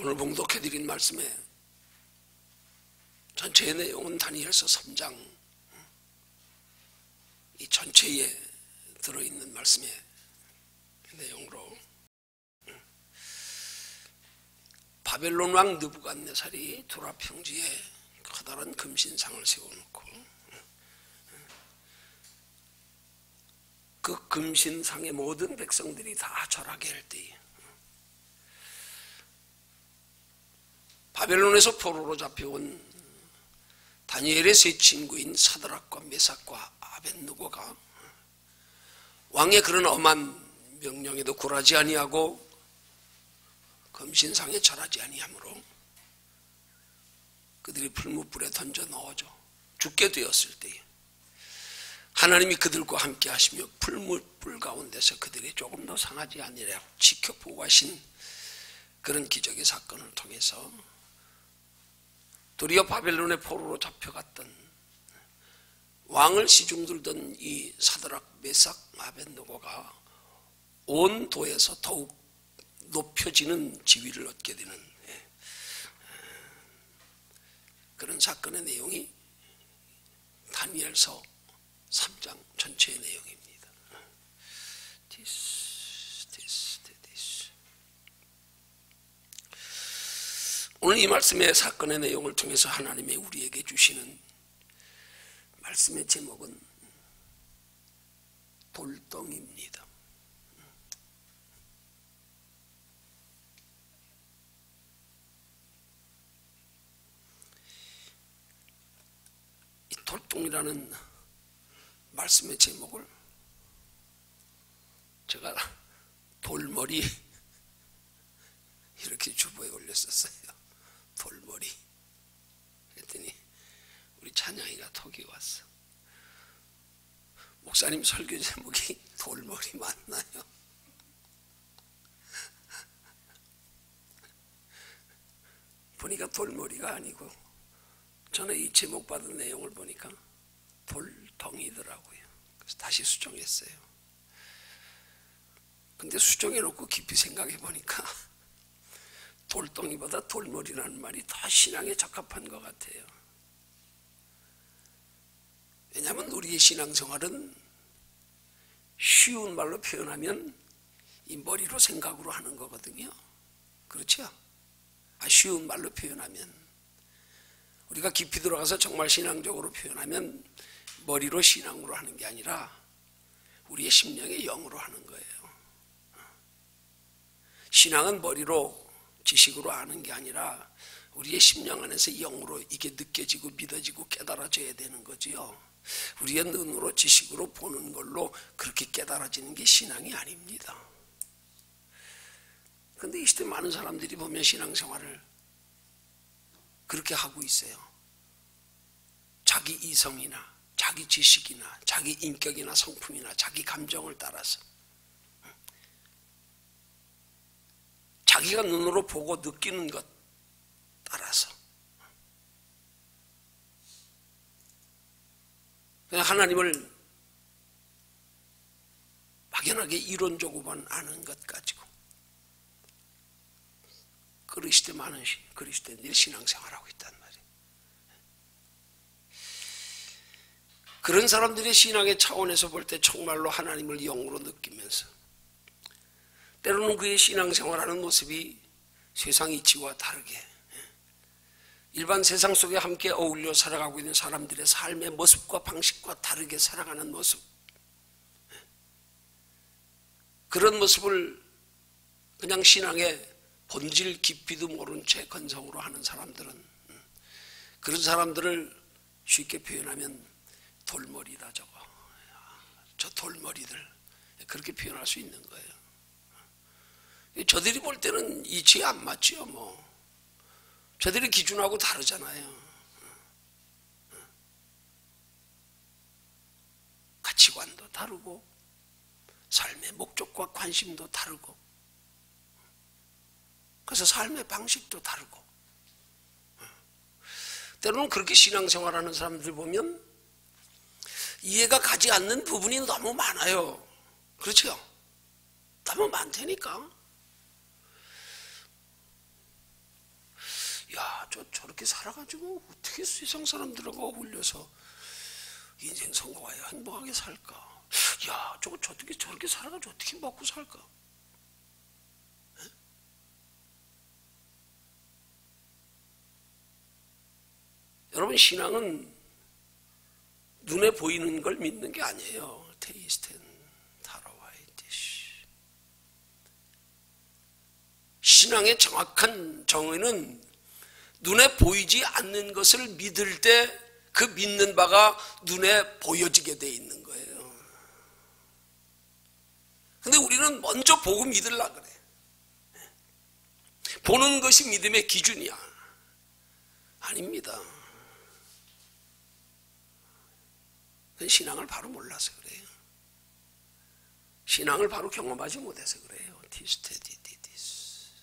오늘 봉독해드린 말씀에 전체의 내용은 다니엘서 3장 이 전체에 들어있는 말씀의 내용으로 바벨론 왕 느부갓네살이 두라 평지에 커다란 금신상을 세워놓고 그 금신상의 모든 백성들이 다 절하게 할 때에 바벨론에서 포로로 잡혀온 다니엘의 세 친구인 사드락과 메삭과 아벳느고가 왕의 그런 엄한 명령에도 굴하지 아니하고 금신상에 절하지 아니하므로 그들이 풀무불에 던져 넣어져 죽게 되었을 때에 하나님이 그들과 함께 하시며 풀무불 가운데서 그들이 조금 더 상하지 아니하고 지켜보고 하신 그런 기적의 사건을 통해서 도리어 바벨론의 포로로 잡혀갔던 왕을 시중들던 이 사드락, 메삭, 아벳느고가 온 도에서 더욱 높여지는 지위를 얻게 되는 그런 사건의 내용이 다니엘서 3장 전체의 내용입니다. 오늘 이 말씀의 사건의 내용을 통해서 하나님이 우리에게 주시는 말씀의 제목은 돌덩이입니다. 이 돌덩이라는 말씀의 제목을 제가 돌머리 이렇게 주보에 올렸었어요. 돌머리. 그랬더니 우리 찬양이가 톡이 왔어. 목사님 설교 제목이 돌머리 맞나요? 보니까 돌머리가 아니고 저는 이 제목 받은 내용을 보니까 돌덩이더라고요. 그래서 다시 수정했어요. 근데 수정해놓고 깊이 생각해 보니까 돌덩이보다 돌머리라는 말이 더 신앙에 적합한 것 같아요. 왜냐하면 우리의 신앙생활은 쉬운 말로 표현하면 이 머리로 생각으로 하는 거거든요. 그렇죠? 쉬운 말로 표현하면 우리가 깊이 들어가서 정말 신앙적으로 표현하면 머리로 신앙으로 하는 게 아니라 우리의 심령의 영으로 하는 거예요. 신앙은 머리로 지식으로 아는 게 아니라 우리의 심령 안에서 영으로 이게 느껴지고 믿어지고 깨달아져야 되는 거지요. 우리의 눈으로 지식으로 보는 걸로 그렇게 깨달아지는 게 신앙이 아닙니다. 그런데 이 시대 많은 사람들이 보면 신앙생활을 그렇게 하고 있어요. 자기 이성이나 자기 지식이나 자기 인격이나 성품이나 자기 감정을 따라서 자기가 눈으로 보고 느끼는 것 따라서 그냥 하나님을 막연하게 이론적으로만 아는 것 가지고 그리스도에 많은 그리스도인들이 신앙생활하고 있단 말이에요. 그런 사람들의 신앙의 차원에서 볼 때 정말로 하나님을 영으로 느끼면서 때로는 그의 신앙생활하는 모습이 세상 이치와 다르게 일반 세상 속에 함께 어울려 살아가고 있는 사람들의 삶의 모습과 방식과 다르게 살아가는 모습, 그런 모습을 그냥 신앙의 본질 깊이도 모른 채 건성으로 하는 사람들은 그런 사람들을 쉽게 표현하면 돌머리다 저 돌머리들 그렇게 표현할 수 있는 거예요. 저들이 볼 때는 이치에 안 맞죠. 저들의 기준하고 다르잖아요. 가치관도 다르고 삶의 목적과 관심도 다르고 그래서 삶의 방식도 다르고 때로는 그렇게 신앙생활하는 사람들 보면 이해가 가지 않는 부분이 너무 많아요. 그렇죠? 너무 많다니까. 저렇게 살아가지고 어떻게 세상 사람들하고 어울려서 인생 성공하여 행복하게 살까? 야, 저거 저렇게 살아가지고 어떻게 먹고 살까? 에? 여러분, 신앙은 눈에 보이는 걸 믿는 게 아니에요. 테이스텐 타라와이티시. 신앙의 정확한 정의는 눈에 보이지 않는 것을 믿을 때 그 믿는 바가 눈에 보여지게 돼 있는 거예요. 근데 우리는 먼저 보고 믿으려고 그래. 보는 것이 믿음의 기준이야. 아닙니다. 신앙을 바로 몰라서 그래요. 신앙을 바로 경험하지 못해서 그래요. 티스테디디디스.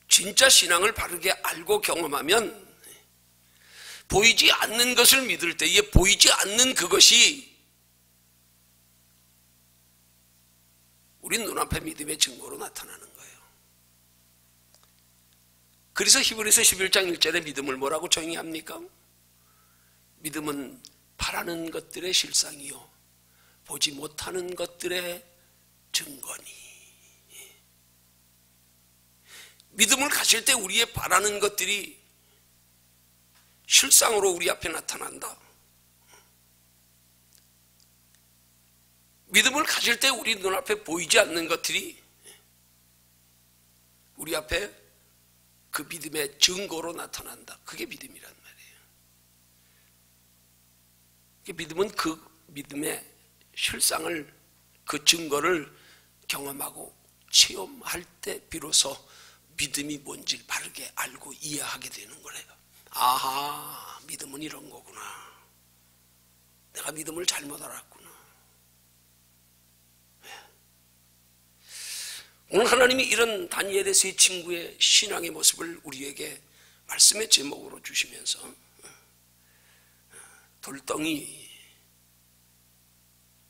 진짜 신앙을 바르게 알고 경험하면 보이지 않는 것을 믿을 때에 보이지 않는 그것이 우리 눈앞에 믿음의 증거로 나타나는 거예요. 그래서 히브리서 11장 1절에 믿음을 뭐라고 정의합니까? 믿음은 바라는 것들의 실상이요 보지 못하는 것들의 증거니. 믿음을 가질 때 우리의 바라는 것들이 실상으로 우리 앞에 나타난다. 믿음을 가질 때 우리 눈앞에 보이지 않는 것들이 우리 앞에 그 믿음의 증거로 나타난다. 그게 믿음이란 말이에요. 믿음은 그 믿음의 실상을, 그 증거를 경험하고 체험할 때 비로소 믿음이 뭔지를 바르게 알고 이해하게 되는 거래요. 아하, 믿음은 이런 거구나. 내가 믿음을 잘못 알았구나. 오늘 하나님이 이런 다니엘의 세 친구의 신앙의 모습을 우리에게 말씀의 제목으로 주시면서 돌덩이,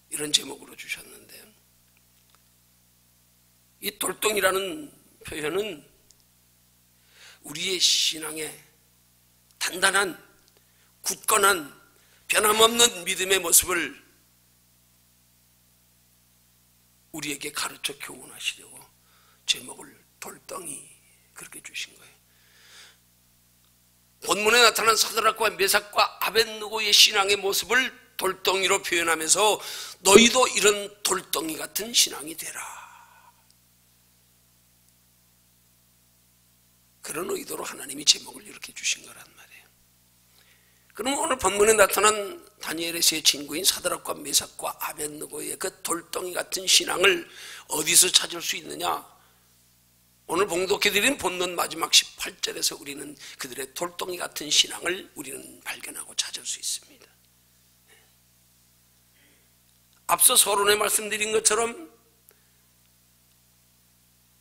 이런 제목으로 주셨는데, 이 돌덩이라는 표현은 우리의 신앙의 단단한, 굳건한, 변함없는 믿음의 모습을 우리에게 가르쳐 교훈하시려고 제목을 돌덩이 그렇게 주신 거예요. 본문에 나타난 사드락과 메삭과 아벳느고의 신앙의 모습을 돌덩이로 표현하면서 너희도 이런 돌덩이 같은 신앙이 되라. 그런 의도로 하나님이 제목을 이렇게 주신 거란 말이에요. 그럼 오늘 본문에 나타난 다니엘의 세 친구인 사드락과 메삭과 아벳느고의 그 돌덩이 같은 신앙을 어디서 찾을 수 있느냐? 오늘 봉독해드린 본문 마지막 18절에서 우리는 그들의 돌덩이 같은 신앙을 우리는 발견하고 찾을 수 있습니다. 앞서 서론에 말씀드린 것처럼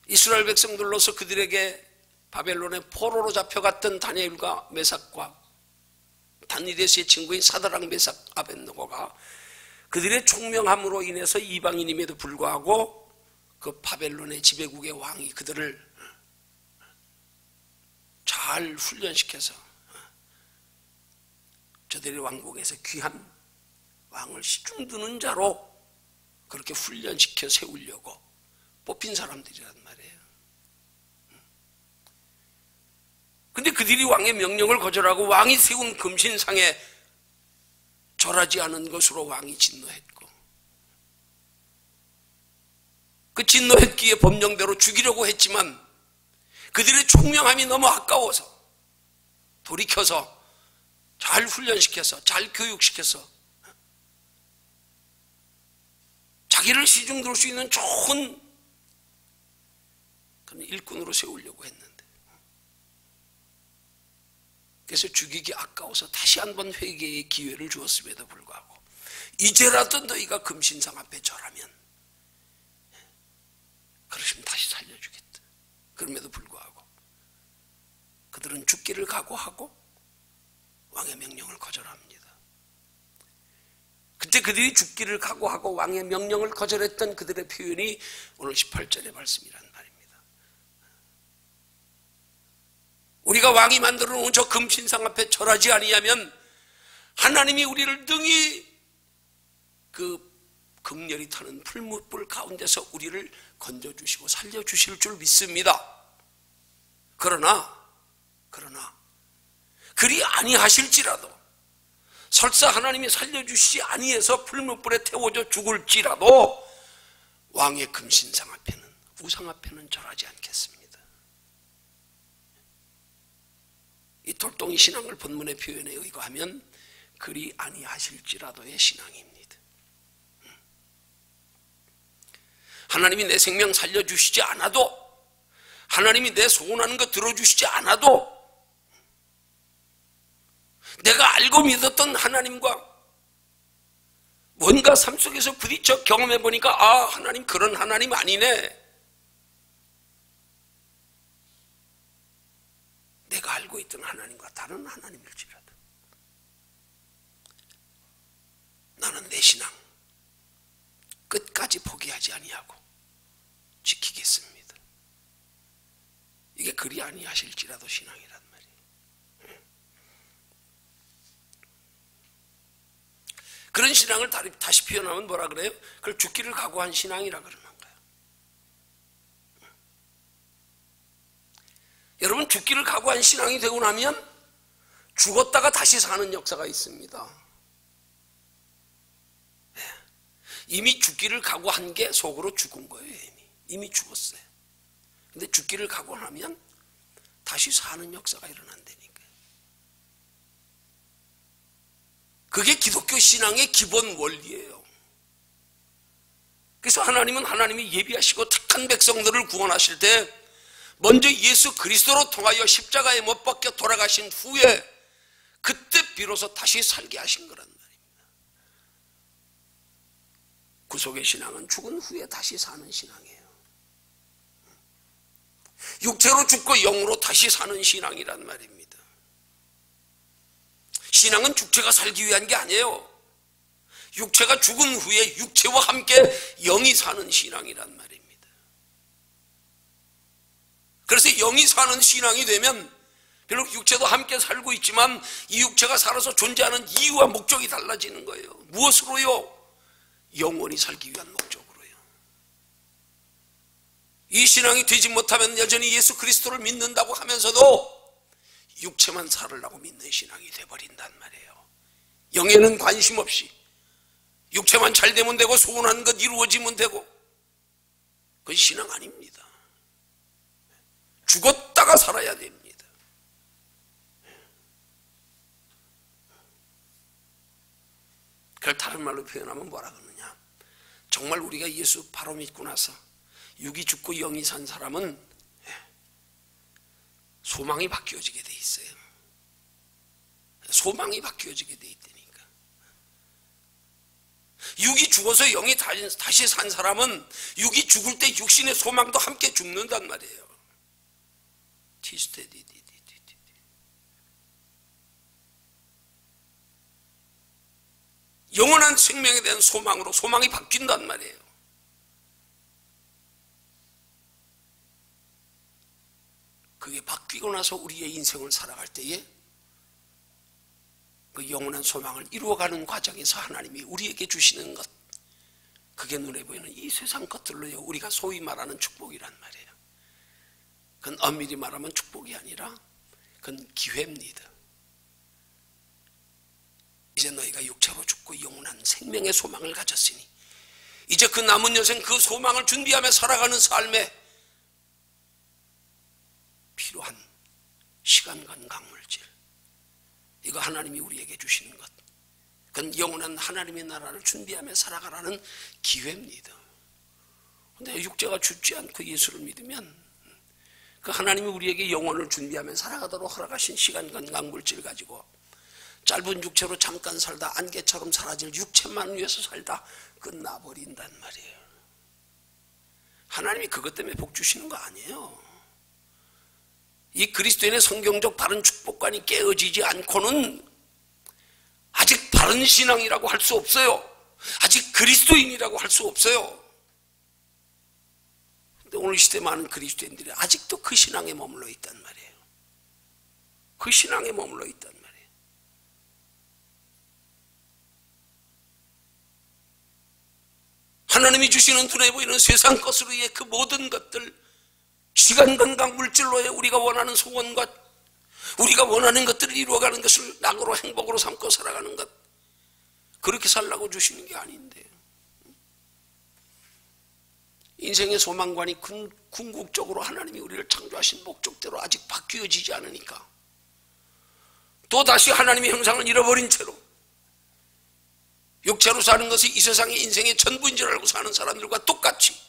이스라엘 백성들로서 그들에게 바벨론의 포로로 잡혀갔던 다니엘과 메삭과 다니엘의 세 친구인 사드락, 메삭, 아벳느고가 그들의 총명함으로 인해서 이방인임에도 불구하고 그 바벨론의 지배국의 왕이 그들을 잘 훈련시켜서 저들의 왕국에서 귀한 왕을 시중드는 자로 그렇게 훈련시켜 세우려고 뽑힌 사람들이란 말이에요. 근데 그들이 왕의 명령을 거절하고 왕이 세운 금신상에 절하지 않은 것으로 왕이 진노했고, 그 진노했기에 법령대로 죽이려고 했지만 그들의 총명함이 너무 아까워서 돌이켜서 잘 훈련시켜서 잘 교육시켜서 자기를 시중들 수 있는 좋은 일꾼으로 세우려고 했는데, 그래서 죽이기 아까워서 다시 한번 회개의 기회를 주었음에도 불구하고 이제라도 너희가 금신상 앞에 절하면 그러시면 다시 살려주겠다. 그럼에도 불구하고 그들은 죽기를 각오하고 왕의 명령을 거절합니다. 그때 그들이 죽기를 각오하고 왕의 명령을 거절했던 그들의 표현이 오늘 18절의 말씀이란 말입니다. 우리가 왕이 만들어 놓은 저 금신상 앞에 절하지 아니하면 하나님이 우리를 능히 그 극렬히 타는 풀무불 가운데서 우리를 건져주시고 살려주실 줄 믿습니다. 그러나 그리 아니하실지라도, 설사 하나님이 살려주시지 아니해서 풀무불에 태워져 죽을지라도 왕의 금신상 앞에는, 우상 앞에는 절하지 않겠습니다. 이 돌덩이 신앙을 본문의 표현에 의거하면 그리 아니하실지라도의 신앙입니다. 하나님이 내 생명 살려주시지 않아도, 하나님이 내 소원하는 거 들어주시지 않아도, 내가 알고 믿었던 하나님과 뭔가 삶 속에서 부딪혀 경험해 보니까 아, 하나님 그런 하나님 아니네. 내가 알고 있던 하나님과 다른 하나님일지라도 나는 내 신앙 끝까지 포기하지 아니하고 지키겠습니다. 이게 그리 아니하실지라도 신앙이란 말이에요. 그런 신앙을 다시 표현하면 뭐라 그래요? 그걸 죽기를 각오한 신앙이라 그러는 거예요. 여러분, 죽기를 각오한 신앙이 되고 나면 죽었다가 다시 사는 역사가 있습니다. 이미 죽기를 각오한 게 속으로 죽은 거예요. 이미 죽었어요. 근데 죽기를 각오하면 다시 사는 역사가 일어난다니까요. 그게 기독교 신앙의 기본 원리예요. 그래서 하나님은 하나님이 예비하시고 택한 백성들을 구원하실 때 먼저 예수 그리스도로 통하여 십자가에 못 박혀 돌아가신 후에 그때 비로소 다시 살게 하신 거란 말입니다. 구속의 신앙은 죽은 후에 다시 사는 신앙이에요. 육체로 죽고 영으로 다시 사는 신앙이란 말입니다. 신앙은 육체가 살기 위한 게 아니에요. 육체가 죽은 후에 육체와 함께 영이 사는 신앙이란 말입니다. 그래서 영이 사는 신앙이 되면 비록 육체도 함께 살고 있지만 이 육체가 살아서 존재하는 이유와 목적이 달라지는 거예요. 무엇으로요? 영원히 살기 위한 목적으로요. 이 신앙이 되지 못하면 여전히 예수 그리스도를 믿는다고 하면서도 육체만 살으려고 믿는 신앙이 돼버린단 말이에요. 영에는 관심 없이 육체만 잘 되면 되고 소원하는 것 이루어지면 되고, 그건 신앙 아닙니다. 죽었다가 살아야 됩니다. 그걸 다른 말로 표현하면 뭐라 그러느냐, 정말 우리가 예수 바로 믿고 나서 육이 죽고 영이 산 사람은 소망이 바뀌어지게 돼 있어요. 소망이 바뀌어지게 돼 있다니까. 육이 죽어서 영이 다시 산 사람은 육이 죽을 때 육신의 소망도 함께 죽는단 말이에요. 영원한 생명에 대한 소망으로 소망이 바뀐단 말이에요. 그게 바뀌고 나서 우리의 인생을 살아갈 때에 그 영원한 소망을 이루어가는 과정에서 하나님이 우리에게 주시는 것, 그게 눈에 보이는 이 세상 것들로요 우리가 소위 말하는 축복이란 말이에요. 그건 엄밀히 말하면 축복이 아니라 그건 기회입니다. 이제 너희가 육체로 죽고 영원한 생명의 소망을 가졌으니 이제 그 남은 여생 그 소망을 준비하며 살아가는 삶에 필요한 시간과 강물질, 이거 하나님이 우리에게 주시는 것, 그건 영원한 하나님의 나라를 준비하며 살아가라는 기회입니다. 그런데 육체가 죽지 않고 예수를 믿으면 그 하나님이 우리에게 영혼을 준비하며 살아가도록 허락하신 시간과 강물질 가지고 짧은 육체로 잠깐 살다 안개처럼 사라질 육체만 위해서 살다 끝나버린단 말이에요. 하나님이 그것 때문에 복 주시는 거 아니에요. 이 그리스도인의 성경적 바른 축복관이 깨어지지 않고는 아직 바른 신앙이라고 할 수 없어요. 아직 그리스도인이라고 할 수 없어요. 근데 오늘 시대 많은 그리스도인들이 아직도 그 신앙에 머물러 있단 말이에요. 그 신앙에 머물러 있단 말이에요. 하나님이 주시는 눈에 보이는 세상 것으로의 그 모든 것들, 시간, 건강, 물질로의 우리가 원하는 소원과 우리가 원하는 것들을 이루어가는 것을 낙으로 행복으로 삼고 살아가는 것, 그렇게 살라고 주시는 게 아닌데, 인생의 소망관이 궁극적으로 하나님이 우리를 창조하신 목적대로 아직 바뀌어지지 않으니까 또다시 하나님의 형상을 잃어버린 채로 육체로 사는 것이 이 세상의 인생의 전부인 줄 알고 사는 사람들과 똑같이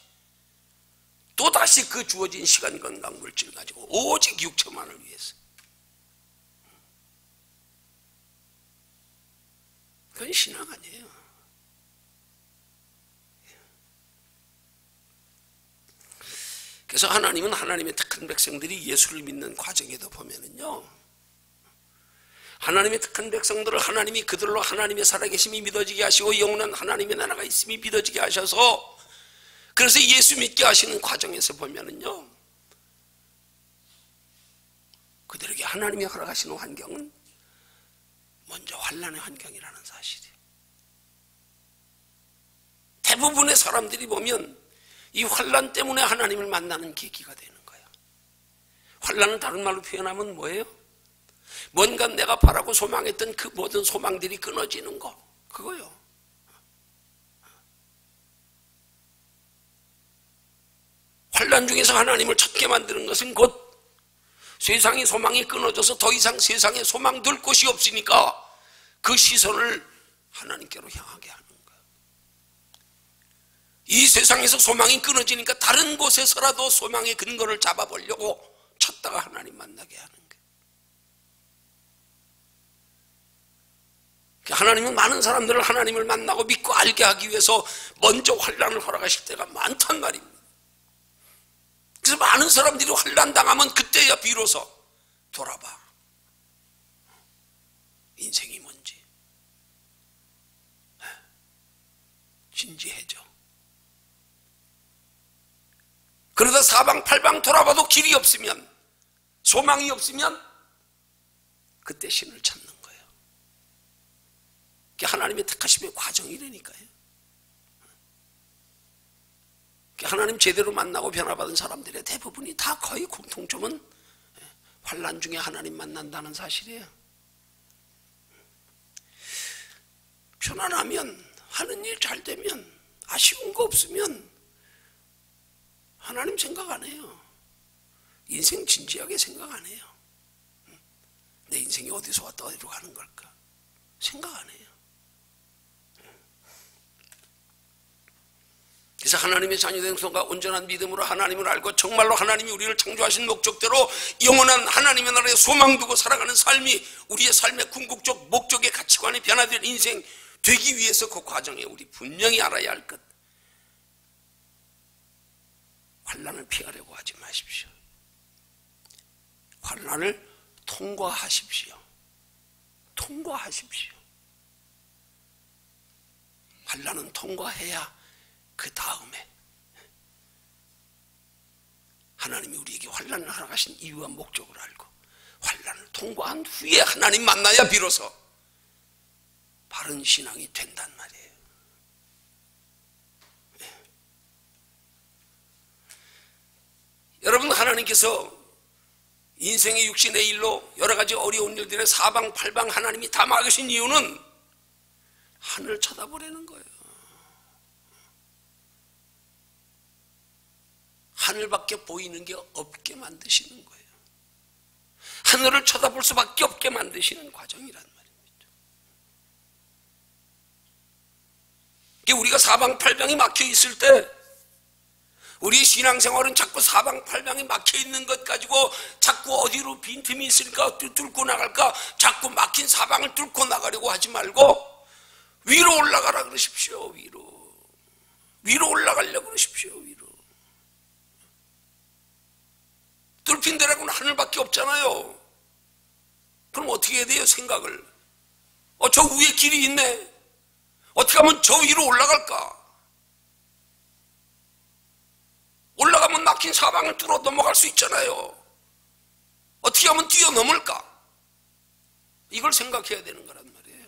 또다시 그 주어진 시간, 건강, 물질 가지고 오직 육체만을 위해서, 그건 신앙 아니에요. 그래서 하나님은 하나님의 택한 백성들이 예수를 믿는 과정에도 보면은요, 하나님의 택한 백성들을 하나님이 그들로 하나님의 살아계심이 믿어지게 하시고 영원한 하나님의 나라가 있음이 믿어지게 하셔서, 그래서 예수 믿게 하시는 과정에서 보면은요, 그들에게 하나님이 허락하시는 환경은 먼저 환난의 환경이라는 사실이에요. 대부분의 사람들이 보면 이 환난 때문에 하나님을 만나는 계기가 되는 거예요. 환난은 다른 말로 표현하면 뭐예요? 뭔가 내가 바라고 소망했던 그 모든 소망들이 끊어지는 거, 그거요. 환난 중에서 하나님을 찾게 만드는 것은 곧 세상의 소망이 끊어져서 더 이상 세상에 소망 둘 곳이 없으니까 그 시선을 하나님께로 향하게 하는 거예요. 이 세상에서 소망이 끊어지니까 다른 곳에서라도 소망의 근거를 잡아보려고 찾다가 하나님 만나게 하는 거예요. 하나님은 많은 사람들을 하나님을 만나고 믿고 알게 하기 위해서 먼저 환난을 허락하실 때가 많단 말입니다. 그래서 많은 사람들이 환난 당하면 그때야 비로소 돌아봐, 인생이 뭔지 진지해져. 그러다 사방팔방 돌아봐도 길이 없으면, 소망이 없으면 그때 신을 찾는 거예요. 그게 하나님의 택하심의 과정이라니까요. 하나님 제대로 만나고 변화받은 사람들의 대부분이 다 거의 공통점은 환난 중에 하나님 만난다는 사실이에요. 편안하면, 하는 일 잘 되면, 아쉬운 거 없으면 하나님 생각 안 해요. 인생 진지하게 생각 안 해요. 내 인생이 어디서 왔다 어디로 가는 걸까 생각 안 해요. 그래서 하나님의 자녀된 성도가 온전한 믿음으로 하나님을 알고 정말로 하나님이 우리를 창조하신 목적대로 영원한 하나님의 나라에 소망 두고 살아가는 삶이 우리의 삶의 궁극적 목적의 가치관이 변화될 인생 되기 위해서 그 과정에 우리 분명히 알아야 할 것, 환난을 피하려고 하지 마십시오. 환난을 통과하십시오. 통과하십시오. 환난은 통과해야 그 다음에 하나님이 우리에게 환난을 허락하신 이유와 목적을 알고 환난을 통과한 후에 하나님 만나야 비로소 바른 신앙이 된단 말이에요. 네. 여러분, 하나님께서 인생의 육신의 일로 여러 가지 어려운 일들의 사방팔방 하나님이 다 막으신 이유는 하늘 쳐다보라는 거예요. 하늘밖에 보이는 게 없게 만드시는 거예요. 하늘을 쳐다볼 수밖에 없게 만드시는 과정이란 말입니다. 우리가 사방팔방이 막혀 있을 때 우리 신앙생활은 자꾸 사방팔방이 막혀 있는 것 가지고 자꾸 어디로 빈틈이 있으니까 뚫고 나갈까, 자꾸 막힌 사방을 뚫고 나가려고 하지 말고 위로 올라가라 그러십시오. 위로 올라가려고 그러십시오. 위로. 뚫힌 데라고는 하늘밖에 없잖아요. 그럼 어떻게 해야 돼요? 생각을. 저 위에 길이 있네. 어떻게 하면 저 위로 올라갈까? 올라가면 막힌 사방을 뚫어 넘어갈 수 있잖아요. 어떻게 하면 뛰어넘을까? 이걸 생각해야 되는 거란 말이에요.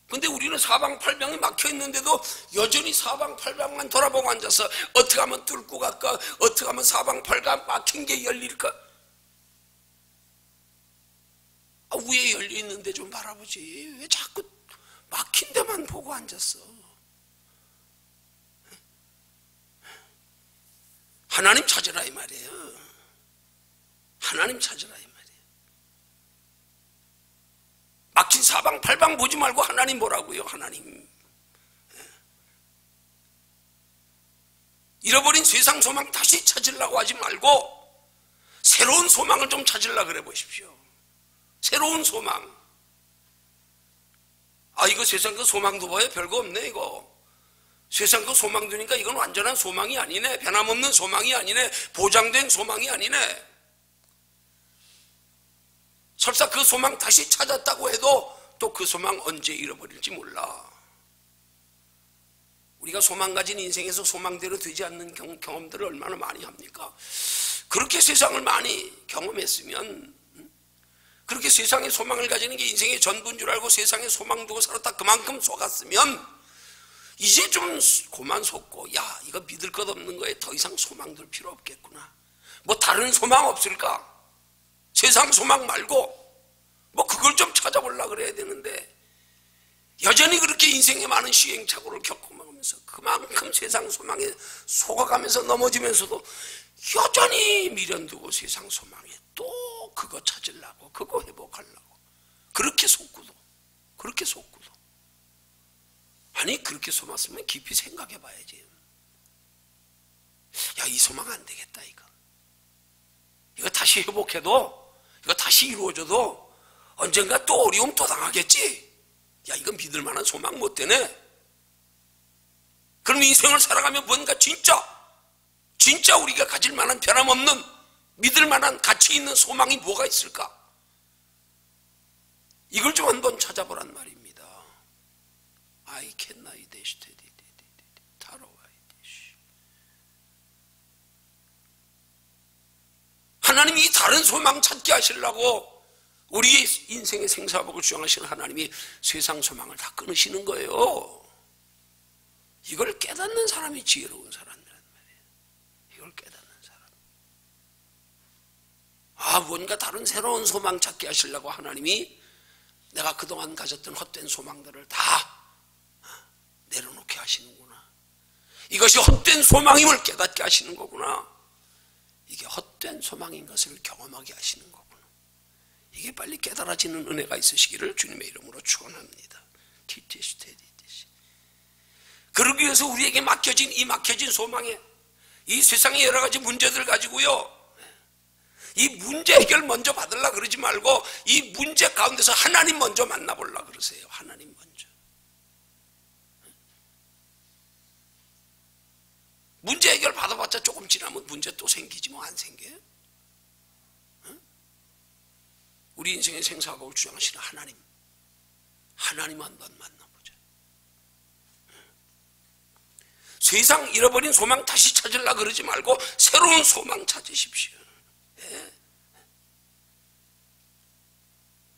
근데 우리는 사방팔방이 막혀있는데도 여전히 사방팔방만 돌아보고 앉아서 어떻게 하면 뚫고 갈까, 어떻게 하면 사방팔방 막힌 게 열릴까. 위에 열려있는데 좀 바라보지, 왜 자꾸 막힌 데만 보고 앉았어. 하나님 찾으라 이 말이에요. 하나님 찾으라 이 말이에요. 막힌 사방팔방 보지 말고 하나님 보라고요. 하나님. 잃어버린 세상 소망 다시 찾으려고 하지 말고 새로운 소망을 좀 찾으려고 그래 보십시오. 새로운 소망. 이거 세상 그 소망도 봐요. 별거 없네 이거. 세상 그 소망 두니까 이건 완전한 소망이 아니네. 변함없는 소망이 아니네. 보장된 소망이 아니네. 설사 그 소망 다시 찾았다고 해도 또 그 소망 언제 잃어버릴지 몰라. 우리가 소망 가진 인생에서 소망대로 되지 않는 경험들을 얼마나 많이 합니까? 그렇게 세상을 많이 경험했으면, 그렇게 세상에 소망을 가지는 게 인생의 전부인 줄 알고 세상에 소망 두고 살았다 그만큼 속았으면 이제 좀 그만 속고, 야 이거 믿을 것 없는 거에 더 이상 소망 둘 필요 없겠구나. 뭐 다른 소망 없을까? 세상 소망 말고 뭐 그걸 좀 찾아보려고 그래야 되는데, 여전히 그렇게 인생에 많은 시행착오를 겪어가면서 그만큼 세상 소망에 속아가면서 넘어지면서도 여전히 미련 두고 세상 소망에 또 그거 찾으려고, 그거 회복하려고, 그렇게 속고도, 그렇게 속고도. 아니 그렇게 속았으면 깊이 생각해 봐야지. 야 이 소망 안 되겠다. 이거 다시 회복해도, 이거 다시 이루어져도 언젠가 또 어려움 또 당하겠지. 야 이건 믿을 만한 소망 못 되네. 그럼 인생을 살아가면 뭔가 진짜 우리가 가질 만한 변함없는 믿을 만한 가치 있는 소망이 뭐가 있을까? 이걸 좀 한번 찾아보란 말입니다. 하나님이 이 다른 소망 찾게 하시려고 우리 인생의 생사복을 주장하시는 하나님이 세상 소망을 다 끊으시는 거예요. 이걸 깨닫는 사람이 지혜로운 사람이란 말이에요. 이걸 깨닫는 사람. 뭔가 다른 새로운 소망 찾게 하시려고 하나님이 내가 그동안 가졌던 헛된 소망들을 다 내려놓게 하시는구나. 이것이 헛된 소망임을 깨닫게 하시는 거구나. 이게 헛된 소망인 것을 경험하게 하시는 거구나. 이게 빨리 깨달아지는 은혜가 있으시기를 주님의 이름으로 축원합니다. 그러기 위해서 우리에게 막혀진 소망에, 이 세상의 여러 가지 문제들 가지고요, 이 문제 해결 먼저 받으려고 그러지 말고 이 문제 가운데서 하나님 먼저 만나보려고 그러세요. 하나님 먼저. 문제 해결 받아봤자 조금 지나면 문제 또 생기지 뭐. 안 생겨요? 우리 인생의 생사복을 주장하시는 하나님 한번 만나보자. 세상 잃어버린 소망 다시 찾으려고 그러지 말고 새로운 소망 찾으십시오.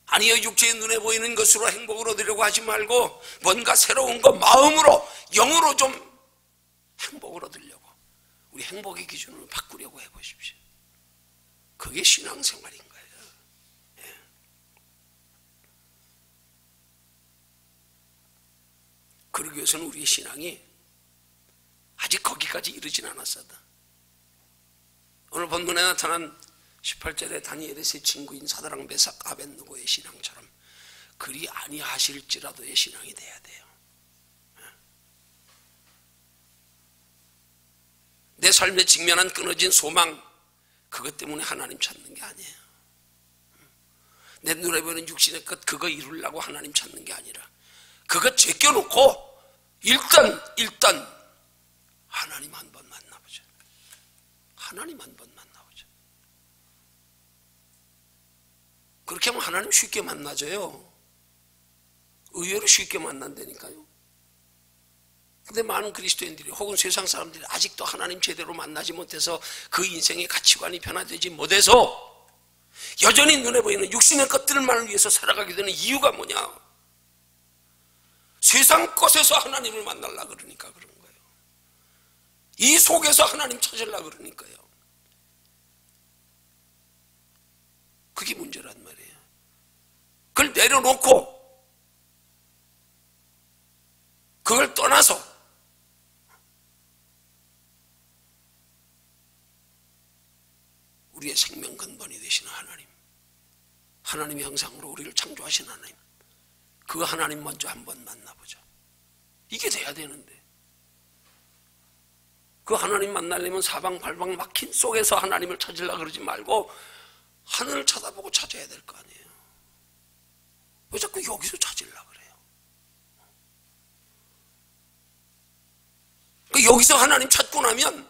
아니요 육체의 눈에 보이는 것으로 행복을 얻으려고 하지 말고 뭔가 새로운 거 마음으로, 영으로 좀 행복을 얻으려고, 우리 행복의 기준을 바꾸려고 해보십시오. 그게 신앙생활인 거예요. 그러기 위해서는 우리의 신앙이 아직 거기까지 이르진 않았어다. 오늘 본문에 나타난 18절에 다니엘의 세 친구인 사드락 메삭 아벳느고의 신앙처럼 그리 아니하실지라도의 신앙이 돼야 돼요. 내 삶에 직면한 끊어진 소망, 그것 때문에 하나님 찾는 게 아니에요. 내 눈에 보이는 육신의 것, 그거 이루려고 하나님 찾는 게 아니라 그거 제껴놓고 일단 하나님 한번 만나보자. 하나님 한번 만나보자. 그렇게 하면 하나님 쉽게 만나져요. 의외로 쉽게 만난다니까요. 근데 많은 그리스도인들이 혹은 세상 사람들이 아직도 하나님 제대로 만나지 못해서 그 인생의 가치관이 변화되지 못해서 여전히 눈에 보이는 육신의 것들만을 위해서 살아가게 되는 이유가 뭐냐? 세상 것에서 하나님을 만나려고 그러니까 그런 거예요. 이 속에서 하나님 찾으려고 그러니까요. 그게 문제란 말이에요. 그걸 내려놓고 그걸 떠나서 우리의 생명 근본이 되시는 하나님, 하나님의 형상으로 우리를 창조하신 하나님, 그 하나님 먼저 한번 만나보자. 이게 돼야 되는데 그 하나님 만나려면 사방팔방 막힌 속에서 하나님을 찾으려고 그러지 말고 하늘을 쳐다보고 찾아야 될 거 아니에요. 왜 자꾸 여기서 찾으려고 그래요? 여기서 하나님 찾고 나면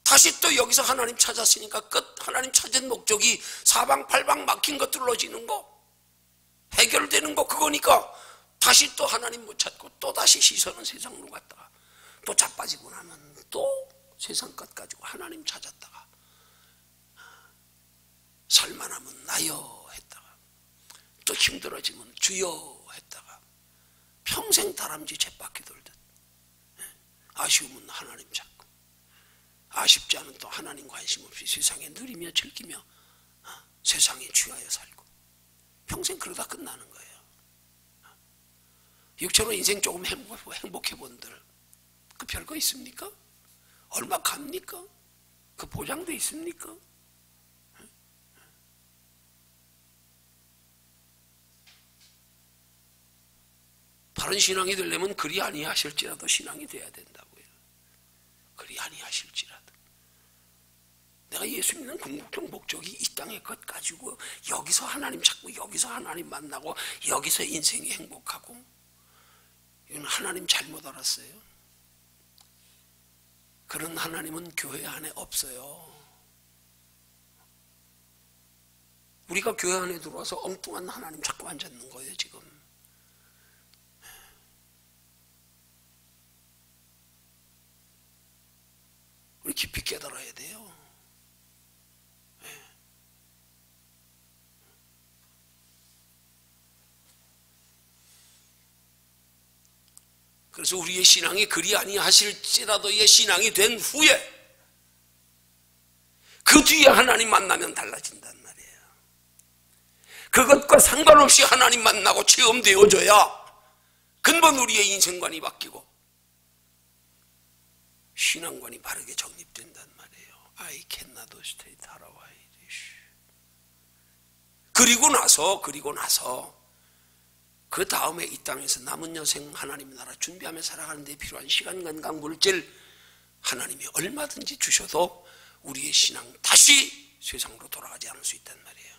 다시 또 여기서 하나님 찾았으니까 끝. 하나님 찾은 목적이 사방팔방 막힌 거 뚫어지는 거, 해결되는 거, 그거니까 다시 또 하나님 못 찾고 또 다시 시선은 세상으로 갔다가 또 자빠지고 나면 또 세상 것 가지고 하나님 찾았다가 살만하면 나여 했다가 또 힘들어지면 주여 했다가 평생 다람쥐 쳇바퀴 돌듯 아쉬우면 하나님 찾고 아쉽지 않은 또 하나님 관심 없이 세상에 누리며 즐기며 세상에 취하여 살고 평생 그러다 끝나는 거예요. 육체로 인생 조금 행복해 본들 그 별거 있습니까? 얼마 갑니까? 그 보장도 있습니까? 바른 신앙이 되려면 그리 아니하실지라도 신앙이 돼야 된다고요. 그리 아니하실지라도. 내가 예수 믿는 궁극적 목적이 이 땅의 것 가지고 여기서 하나님 찾고 여기서 하나님 만나고 여기서 인생이 행복하고, 이건 하나님 잘못 알았어요. 그런 하나님은 교회 안에 없어요. 우리가 교회 안에 들어와서 엉뚱한 하나님 찾고 앉았는 거예요 지금. 우리 깊이 깨달아야 돼요. 그래서 우리의 신앙이 그리 아니하실지라도의 신앙이 된 후에 그 뒤에 하나님 만나면 달라진단 말이에요. 그것과 상관없이 하나님 만나고 체험되어져야 근본 우리의 인생관이 바뀌고 신앙관이 바르게 정립된단 말이에요. I cannot stay far away. 그리고 나서 그 다음에 이 땅에서 남은 여생 하나님 나라 준비하며 살아가는 데 필요한 시간, 건강, 물질 하나님이 얼마든지 주셔도 우리의 신앙 다시 세상으로 돌아가지 않을 수 있단 말이에요.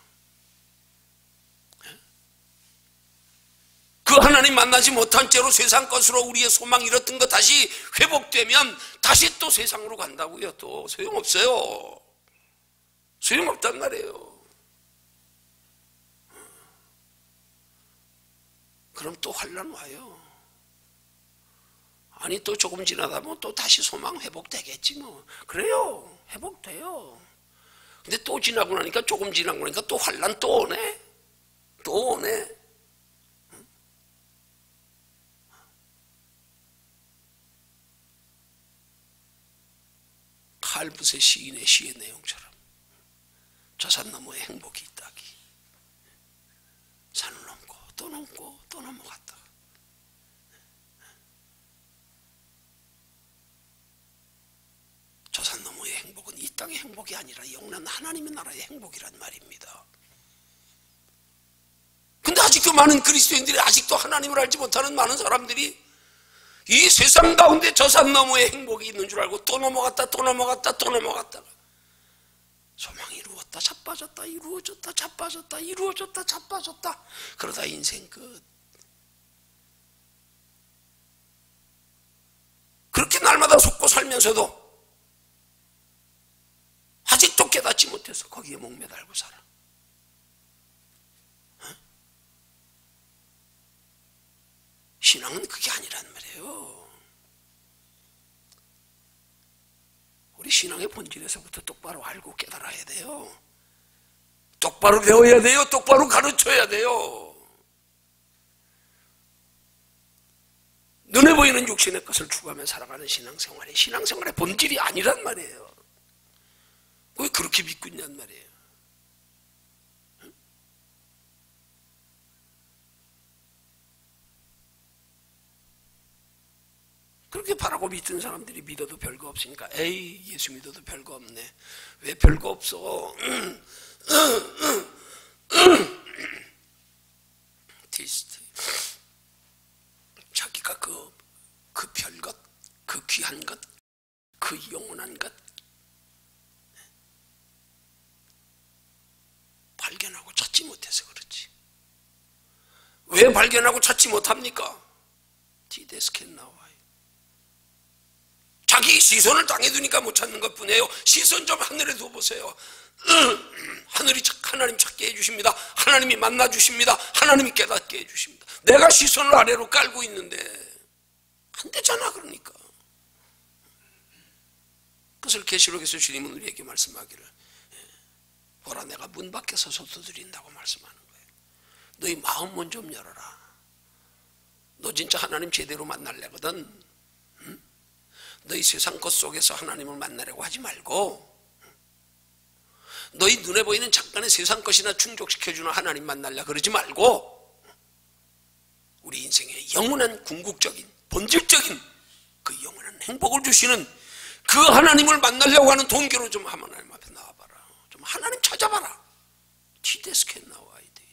그 하나님 만나지 못한 채로 세상 것으로 우리의 소망 잃었던 거 다시 회복되면 다시 또 세상으로 간다고요. 또 소용없어요. 소용없단 말이에요. 그럼 또 환난 와요. 아니 또 조금 지나다 보면 또 다시 소망 회복되겠지 뭐. 그래요. 회복돼요. 근데 또 지나고 나니까 조금 지나고 나니까 또 환난 또 오네. 또 오네. 칼붓의 시인의 시의 내용처럼 저 산 너머에 행복이 있다기. 산을 넘고 또 넘고 또 넘어갔다. 저 산 너머의 행복은 이 땅의 행복이 아니라 영원한 하나님의 나라의 행복이란 말입니다. 근데 아직도 많은 그리스도인들이 아직도 하나님을 알지 못하는 많은 사람들이 이 세상 가운데 저 산 너머에 행복이 있는 줄 알고 또 넘어갔다 또 넘어갔다 또 넘어갔다가 소망이 이루었다 자빠졌다 이루어졌다 자빠졌다 이루어졌다 자빠졌다 그러다 인생 끝. 그렇게 날마다 속고 살면서도 아직도 깨닫지 못해서 거기에 목매달고 살아. 신앙은 그게 아니란 말이에요. 우리 신앙의 본질에서부터 똑바로 알고 깨달아야 돼요. 똑바로 배워야 돼요. 똑바로 가르쳐야 돼요. 눈에 보이는 육신의 것을 추구하며 살아가는 신앙생활의 본질이 아니란 말이에요. 왜 그렇게 믿고 있냔 말이에요. 그렇게 바라고 믿던 사람들이 믿어도 별거 없으니까 에이 예수 믿어도 별거 없네. 왜 별거 없어? 티스트 자기가 그 별것, 그 귀한 것, 그 영원한 것 발견하고 찾지 못해서 그렇지. 왜 발견하고 찾지 못합니까? 디데스켄 나와요. 자기 시선을 땅에 두니까 못 찾는 것뿐이에요. 시선 좀 하늘에 둬보세요. 하늘이 하나님 찾게 해주십니다. 하나님이 만나주십니다. 하나님이 깨닫게 해주십니다. 내가 시선을 아래로 깔고 있는데 안 되잖아. 그러니까 그것을 계시록에서 주님은 우리에게 말씀하기를 보라 내가 문 밖에 서서 두드린다고 말씀하는 거예요. 너희 마음문 좀 열어라. 너 진짜 하나님 제대로 만날래거든. 너희 세상 것 속에서 하나님을 만나려고 하지 말고 너희 눈에 보이는 잠깐의 세상 것이나 충족시켜주는 하나님 만나려 그러지 말고 우리 인생의 영원한 궁극적인 본질적인 그 영원한 행복을 주시는 그 하나님을 만나려고 하는 동기로 좀 하나님 앞에 나와봐라. 좀 하나님 찾아봐라. 티데스켄 나와야 돼.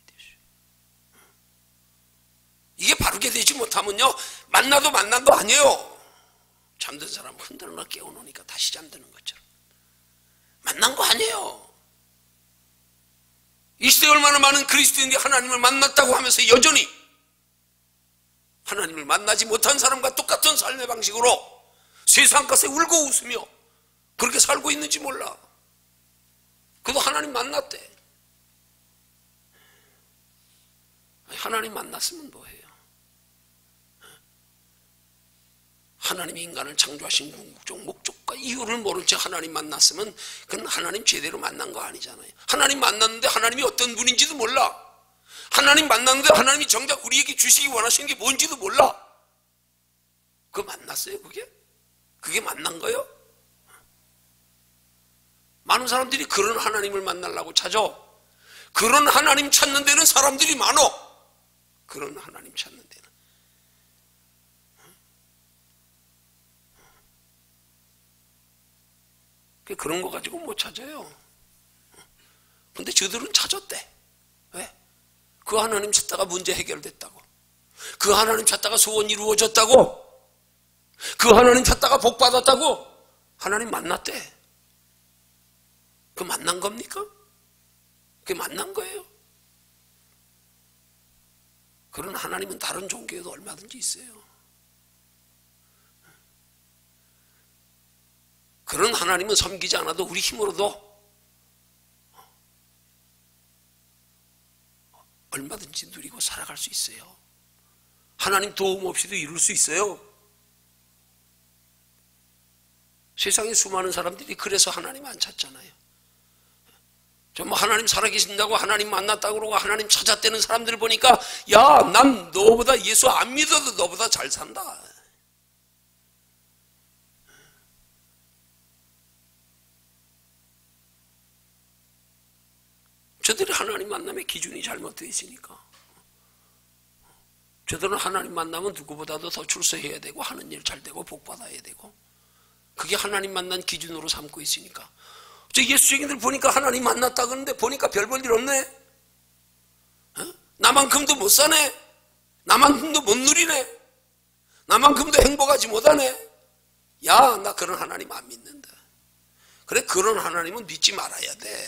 이게 바르게 되지 못하면요 만나도 아니에요. 잠든 사람 흔들어 깨워놓으니까 다시 잠드는 것처럼. 만난 거 아니에요. 이 시대에 얼마나 많은 그리스도인들이 하나님을 만났다고 하면서 여전히 하나님을 만나지 못한 사람과 똑같은 삶의 방식으로 세상 것에 울고 웃으며 그렇게 살고 있는지 몰라. 그도 하나님 만났대. 하나님 만났으면 뭐해요? 하나님이 인간을 창조하신 궁극적 목적과 이유를 모른 채 하나님 만났으면 그건 하나님 제대로 만난 거 아니잖아요. 하나님 만났는데 하나님이 어떤 분인지도 몰라. 하나님 만났는데 하나님이 정작 우리에게 주시기 원하시는 게 뭔지도 몰라. 그거 만났어요 그게? 그게 만난 거예요? 많은 사람들이 그런 하나님을 만나려고 찾아. 그런 하나님 찾는 데는 사람들이 많어. 그런 하나님 찾는 데는. 그런 거 가지고 못 찾아요. 근데 저들은 찾았대. 왜? 그 하나님 찾다가 문제 해결됐다고. 그 하나님 찾다가 소원 이루어졌다고. 그 하나님 찾다가 복 받았다고. 하나님 만났대. 그 만난 겁니까? 그게 만난 거예요. 그런 하나님은 다른 종교에도 얼마든지 있어요. 그런 하나님은 섬기지 않아도 우리 힘으로도 얼마든지 누리고 살아갈 수 있어요. 하나님 도움 없이도 이룰 수 있어요. 세상에 수많은 사람들이 그래서 하나님 안 찾잖아요. 정말 하나님 살아계신다고 하나님 만났다고 그러고 하나님 찾았다는 사람들 보니까 야, 난 너보다 예수 안 믿어도 너보다 잘 산다. 저들이 하나님 만남의 기준이 잘못되어 있으니까. 저들은 하나님 만나면 누구보다도 더 출세해야 되고 하는 일 잘 되고 복 받아야 되고 그게 하나님 만난 기준으로 삼고 있으니까. 저 예수쟁이들 보니까 하나님 만났다 그러는데 보니까 별 볼 일 없네. 어? 나만큼도 못 사네. 나만큼도 못 누리네. 나만큼도 행복하지 못하네. 야, 나 그런 하나님 안 믿는다. 그래, 그런 하나님은 믿지 말아야 돼.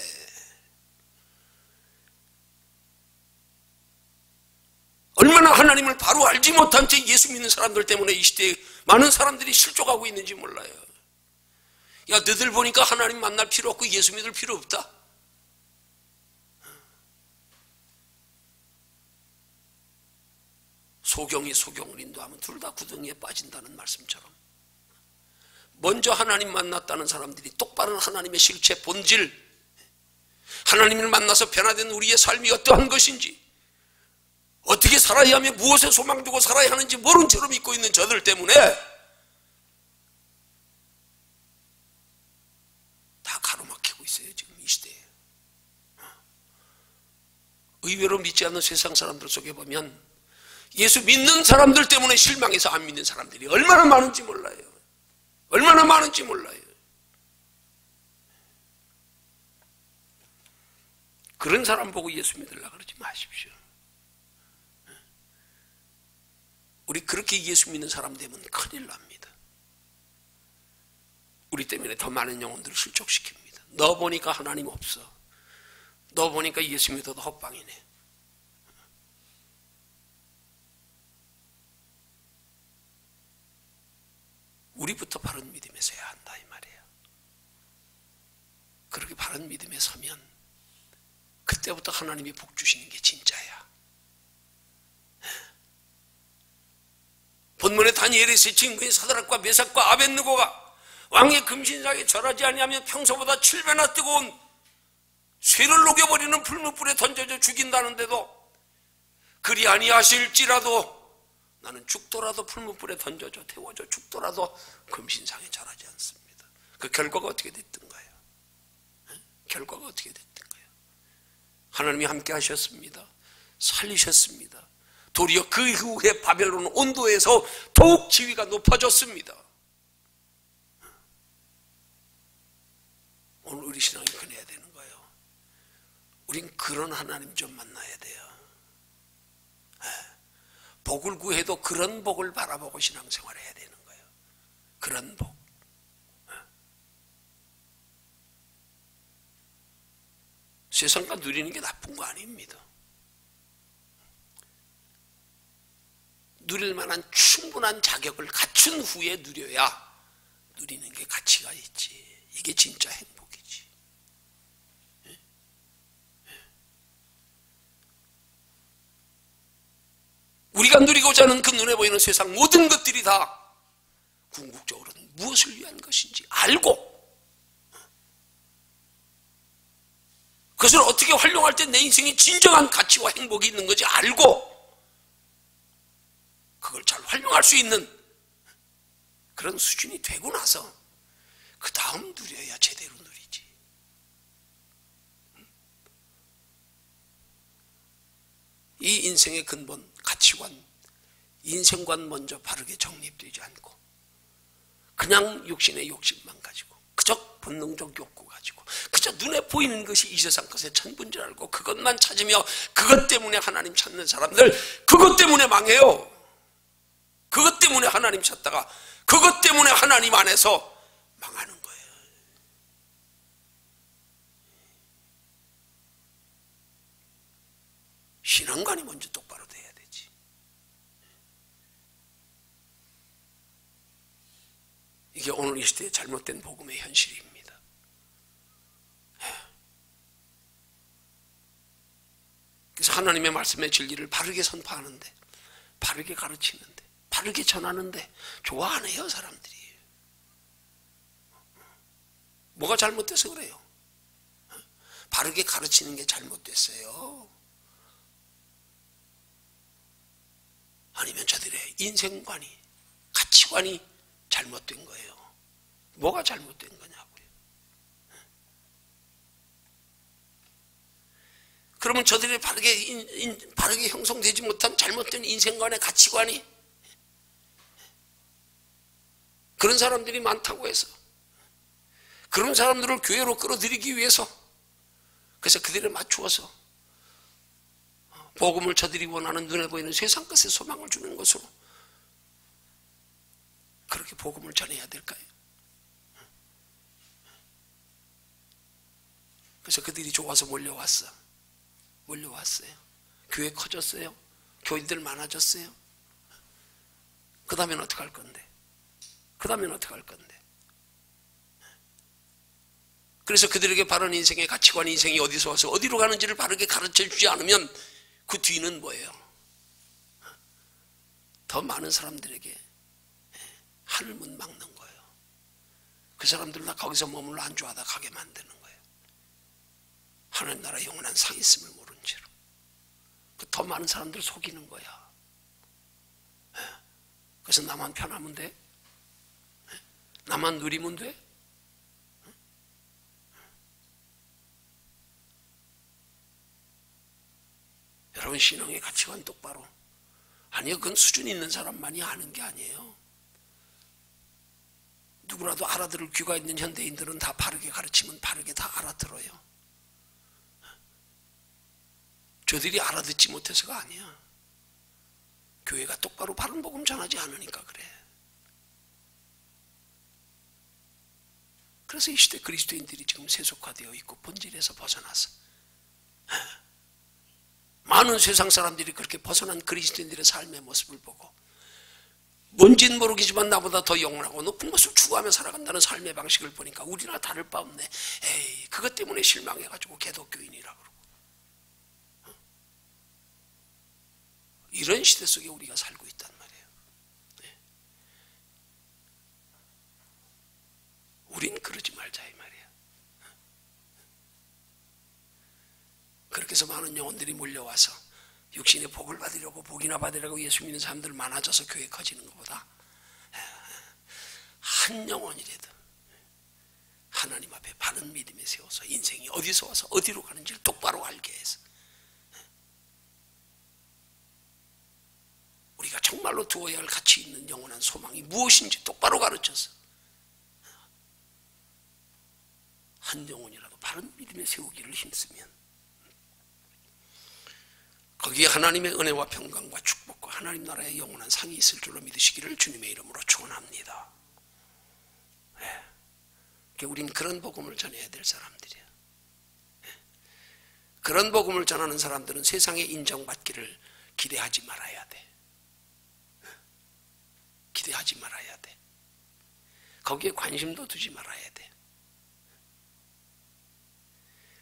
얼마나 하나님을 바로 알지 못한 채 예수 믿는 사람들 때문에 이 시대에 많은 사람들이 실족하고 있는지 몰라요. 야, 너들 보니까 하나님 만날 필요 없고 예수 믿을 필요 없다. 소경이 소경을 인도하면 둘 다 구덩이에 빠진다는 말씀처럼 먼저 하나님 만났다는 사람들이 똑바른 하나님의 실체 본질 하나님을 만나서 변화된 우리의 삶이 어떠한 것인지, 어떻게 살아야 하며 무엇에 소망 두고 살아야 하는지 모른 채로 믿고 있는 저들 때문에 다 가로막히고 있어요. 지금 이 시대에. 의외로 믿지 않는 세상 사람들 속에 보면 예수 믿는 사람들 때문에 실망해서 안 믿는 사람들이 얼마나 많은지 몰라요. 얼마나 많은지 몰라요. 그런 사람 보고 예수 믿으려고 그러지 마십시오. 우리 그렇게 예수 믿는 사람 되면 큰일 납니다. 우리 때문에 더 많은 영혼들을 실족시킵니다. 너 보니까 하나님 없어. 너 보니까 예수 믿어도 헛방이네. 우리부터 바른 믿음에 서야 한다 이 말이에요. 그렇게 바른 믿음에 서면 그때부터 하나님이 복 주시는 게 진짜야. 본문에 다니엘의 증거인 사드락과 메삭과 아벳느고가 왕의 금신상에 절하지 아니하면 평소보다 7배나 뜨거운 쇠를 녹여버리는 풀무불에 던져져 죽인다는데도 그리 아니하실지라도 나는 죽더라도 풀무불에 던져져 태워져 죽더라도 금신상에 절하지 않습니다. 그 결과가 어떻게 됐던가요? 결과가 어떻게 됐던가요? 하나님이 함께 하셨습니다. 살리셨습니다. 도리어 그 이후에 바벨론 온도에서 더욱 지위가 높아졌습니다. 오늘 우리 신앙이 그래야 되는 거예요. 우린 그런 하나님 좀 만나야 돼요. 복을 구해도 그런 복을 바라보고 신앙생활을 해야 되는 거예요. 그런 복. 세상과 누리는 게 나쁜 거 아닙니다. 누릴 만한 충분한 자격을 갖춘 후에 누려야 누리는 게 가치가 있지. 이게 진짜 행복이지. 우리가 누리고자 하는 그 눈에 보이는 세상 모든 것들이 다 궁극적으로는 무엇을 위한 것인지 알고 그것을 어떻게 활용할 때 내 인생에 진정한 가치와 행복이 있는 건지 알고 그걸 잘 활용할 수 있는 그런 수준이 되고 나서 그 다음 누려야 제대로 누리지. 이 인생의 근본, 가치관, 인생관 먼저 바르게 정립되지 않고 그냥 육신의 욕심만 가지고 그저 본능적 욕구 가지고 그저 눈에 보이는 것이 이 세상 것의 전부인 줄 알고 그것만 찾으며 그것 때문에 하나님 찾는 사람들 그것 때문에 망해요. 그것 때문에 하나님 찾다가 그것 때문에 하나님 안에서 망하는 거예요. 신앙관이 먼저 똑바로 돼야 되지. 이게 오늘 이 시대의 잘못된 복음의 현실입니다. 그래서 하나님의 말씀의 진리를 바르게 선포하는데 바르게 가르치는데 바르게 전하는데 좋아 안 해요 사람들이. 뭐가 잘못돼서 그래요? 바르게 가르치는 게 잘못됐어요? 아니면 저들의 인생관이 가치관이 잘못된 거예요? 뭐가 잘못된 거냐고요? 그러면 저들이 바르게 형성되지 못한 잘못된 인생관의 가치관이 그런 사람들이 많다고 해서 그런 사람들을 교회로 끌어들이기 위해서 그래서 그들을 맞추어서 복음을 저들이 원하는 눈에 보이는 세상 것에 소망을 주는 것으로 그렇게 복음을 전해야 될까요? 그래서 그들이 좋아서 몰려왔어요. 교회 커졌어요. 교인들 많아졌어요. 그 다음엔 어떻게 할 건데? 그래서 그들에게 바른 인생의 가치관, 인생이 어디서 와서 어디로 가는지를 바르게 가르쳐 주지 않으면 그 뒤는 뭐예요? 더 많은 사람들에게 하늘문 막는 거예요. 그 사람들 다 거기서 머물러 안주하다 가게 만드는 거예요. 하나님 나라 영원한 상이 있음을 모른 채로 더 많은 사람들 속이는 거야. 그래서 나만 편하면 돼? 나만 누리면 돼? 여러분, 신앙의 가치관 똑바로. 아니요, 그건 수준 있는 사람만이 아는 게 아니에요. 누구라도 알아들을 귀가 있는 현대인들은 다 바르게 가르치면 바르게 다 알아들어요. 저들이 알아듣지 못해서가 아니야. 교회가 똑바로 바른 복음 전하지 않으니까 그래. 그래서 이 시대 그리스도인들이 지금 세속화되어 있고 본질에서 벗어나서 많은 세상 사람들이 그렇게 벗어난 그리스도인들의 삶의 모습을 보고 뭔진 모르겠지만 나보다 더 영원하고 높은 것을 추구하며 살아간다는 삶의 방식을 보니까 우리나 다를 바 없네. 에이, 그것 때문에 실망해가지고 개독교인이라 그러고. 이런 시대 속에 우리가 살고 있단 말이에요. 네. 우린 그러지 말자 이 말이에요. 그렇게 해서 많은 영혼들이 몰려와서 육신의 복을 받으려고, 복이나 받으려고 예수 믿는 사람들 많아져서 교회 커지는 것보다 한 영혼이라도 하나님 앞에 바른 믿음에 세워서 인생이 어디서 와서 어디로 가는지를 똑바로 알게 해서 우리가 정말로 두어야 할 가치 있는 영원한 소망이 무엇인지 똑바로 가르쳐서 한 영혼이라도 바른 믿음에 세우기를 힘쓰면 거기에 하나님의 은혜와 평강과 축복과 하나님 나라의 영원한 상이 있을 줄로 믿으시기를 주님의 이름으로 축원합니다. 네. 우린 그런 복음을 전해야 될 사람들이야. 네. 그런 복음을 전하는 사람들은 세상에 인정받기를 기대하지 말아야 돼. 기대하지 말아야 돼. 거기에 관심도 두지 말아야 돼.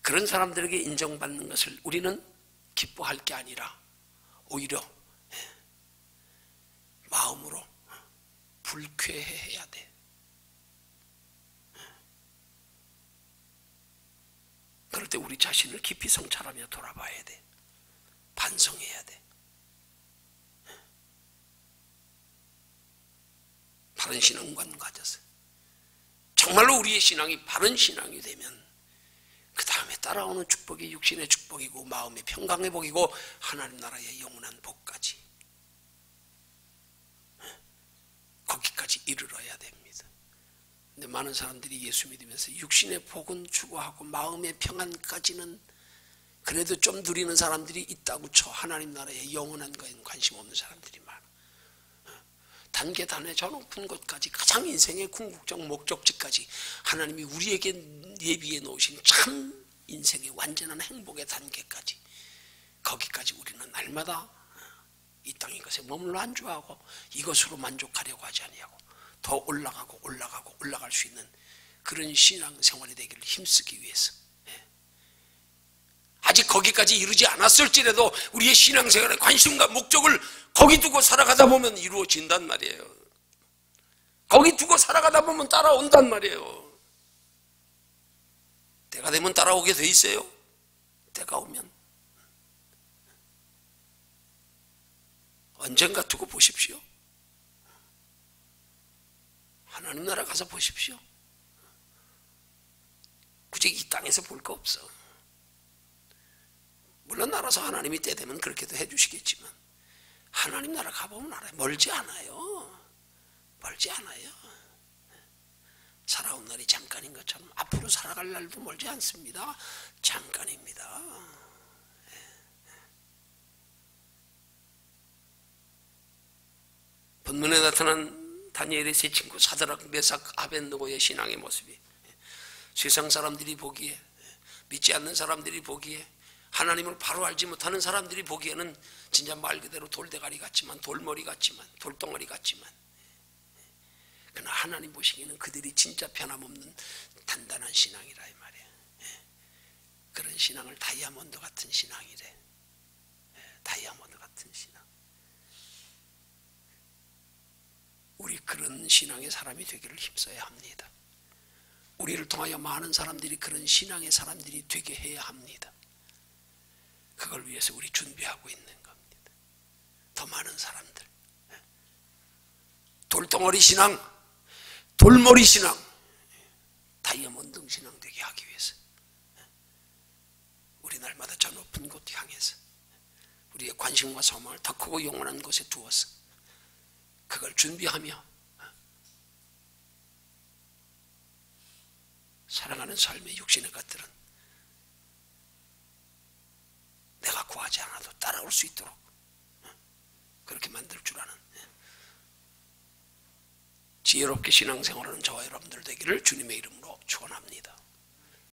그런 사람들에게 인정받는 것을 우리는 기뻐할 게 아니라 오히려 마음으로 불쾌해해야 돼. 그럴 때 우리 자신을 깊이 성찰하며 돌아봐야 돼. 반성해야 돼. 바른 신앙관 가져서 정말로 우리의 신앙이 바른 신앙이 되면 그 다음에 따라오는 축복이 육신의 축복이고 마음의 평강의 복이고 하나님 나라의 영원한 복까지 거기까지 이르러야 됩니다. 근데 많은 사람들이 예수 믿으면서 육신의 복은 추구하고 마음의 평안까지는 그래도 좀 누리는 사람들이 있다고 쳐. 하나님 나라의 영원한 거에는 관심 없는 사람들이 많아. 단계단에 저 높은 곳까지 가장 인생의 궁극적 목적지까지 하나님이 우리에게 예비해 놓으신 참 인생의 완전한 행복의 단계까지 거기까지 우리는 날마다 이 땅의 것에 머물러 안주하고 이것으로 만족하려고 하지 아니하고 더 올라가고 올라가고 올라갈 수 있는 그런 신앙생활이 되기를 힘쓰기 위해서 아직 거기까지 이르지 않았을지라도 우리의 신앙생활의 관심과 목적을 거기 두고 살아가다 보면 이루어진단 말이에요. 거기 두고 살아가다 보면 따라온단 말이에요. 때가 되면 따라오게 돼 있어요. 때가 오면 언젠가 두고 보십시오. 하나님 나라 가서 보십시오. 굳이 이 땅에서 볼 거 없어. 물론 알아서 하나님이 때 되면 그렇게도 해주시겠지만 하나님 나라 가보면 알아요. 멀지 않아요. 멀지 않아요. 살아온 날이 잠깐인 것처럼 앞으로 살아갈 날도 멀지 않습니다. 잠깐입니다. 본문에 나타난 다니엘의 세 친구 사드락, 메삭, 아벤느고의 신앙의 모습이 세상 사람들이 보기에, 믿지 않는 사람들이 보기에, 하나님을 바로 알지 못하는 사람들이 보기에는 진짜 말 그대로 돌대가리 같지만, 돌머리 같지만, 돌덩어리 같지만, 그러나 하나님 보시기에는 그들이 진짜 변함없는 단단한 신앙이라 이 말이에요. 그런 신앙을 다이아몬드 같은 신앙이래. 다이아몬드 같은 신앙. 우리 그런 신앙의 사람이 되기를 힘써야 합니다. 우리를 통하여 많은 사람들이 그런 신앙의 사람들이 되게 해야 합니다. 그걸 위해서 우리 준비하고 있는 겁니다. 더 많은 사람들. 돌덩어리 신앙, 돌머리 신앙, 다이아몬드 신앙 되게 하기 위해서 우리 날마다 저 높은 곳 향해서 우리의 관심과 소망을 더 크고 영원한 곳에 두어서 그걸 준비하며 살아가는 삶의 육신의 것들은 내가 구하지 않아도 따라올 수 있도록 그렇게 만들 줄 아는 지혜롭게 신앙생활하는 저와 여러분들 되기를 주님의 이름으로 축원합니다.